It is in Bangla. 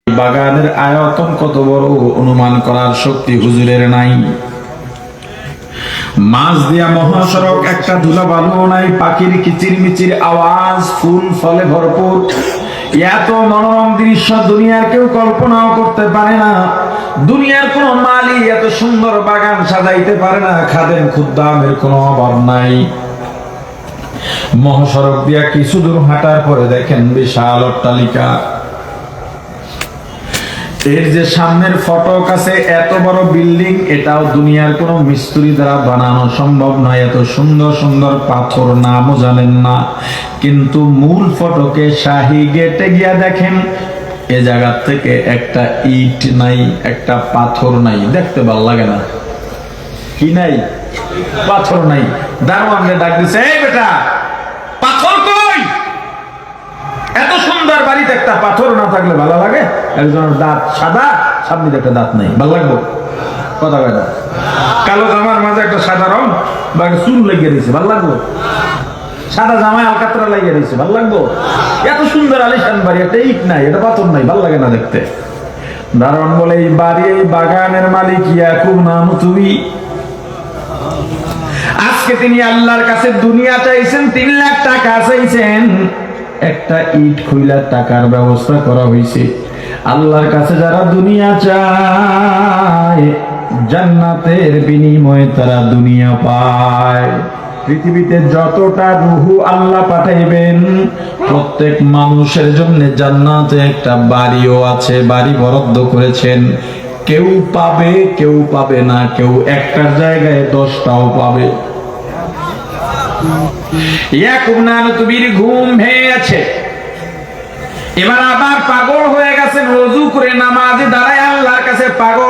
বাগানের আয়তন কত বড় অনুমান করার শক্তি হুজুরের নাই। মাছ দিয়া মহাসড়ক, একটা ধুলা বালু নাই, পাখির কিচির মিচির আওয়াজ, ফুল ফলে ভরপুর। এত মনোরম দৃশ্য দুনিয়ার কেউ কল্পনাও করতে পারে না। দুনিয়ার কোন মালি এত সুন্দর বাগান সাজাইতে পারে না। খাদেম খুদ্দামের কোনো অভাব নাই। মহাসড়ক দিয়া কিছু দূর হাঁটার পরে দেখেন বিশাল অট্টালিকা। এর যে সামনের ফটক আছে, এত বড় বিল্ডিং, এটাও দুনিয়ার কোন মিস্ত্রি দ্বারা বানানো সম্ভব নয়। এত সুন্দর সুন্দর পাথর, নামও জানেন না। কিন্তু মূল ফটকে শাহী গেটে গিয়া দেখেন এ জায়গা থেকে একটা ইট নাই, একটা পাথর নাই। দেখতে ভালো লাগে না? কি নাই? পাথর নাই। দারোয়ানকে ডাক দিছে, এই বেটা, পাথর কই? এত সুন্দর বাড়িতে একটা পাথর না থাকলে ভালো লাগে? একজনের দাঁত সাদা, সামনে একটা দাঁত নাই, ভালো লাগবো? কথা কয় না। কালো জামার মাঝে একটা সাদা রং বা চুল লেগে দিয়েছে, ভালো লাগবো? সাদা জামায় আলকাতরা লেগে দিয়েছে, ভালো লাগবো? এত সুন্দর আলিশান বাড়ি, একটা ইট নাই, এটা পাথর নাই, ভালো লাগে না দেখতে। দারোয়ান বলে, এই বাড়ি, এই বাগানের মালিক ইয়াকুব নাম তুই। আজকে তিনি আল্লাহর কাছে দুনিয়া চাইছেন, 3 লাখ টাকা চাইছেন। একটা ইট খুইলার টাকার ব্যবস্থা করা হয়েছে। আল্লাহর কাছে যারা দুনিয়া চায়, জান্নাতের বিনিময়ে তারা দুনিয়া পায়। পৃথিবীতে যতটা রূহ আল্লাহ পাঠাইবেন, প্রত্যেক মানুষের জন্য জান্নাতে একটা বাড়িও আছে, বাড়ি বরাদ্দ করেছেন। কেউ পাবে, কেউ পাবে না, কেউ একটার জায়গায় 10টাও পাবে। ইয়াকুব নানতুবির ঘুম ভেঙে গেছে। এবার আবার পাগল হয়ে গেছেন, ওযু করে নামাজে দাঁড়ায় আল্লাহর কাছে পাগল।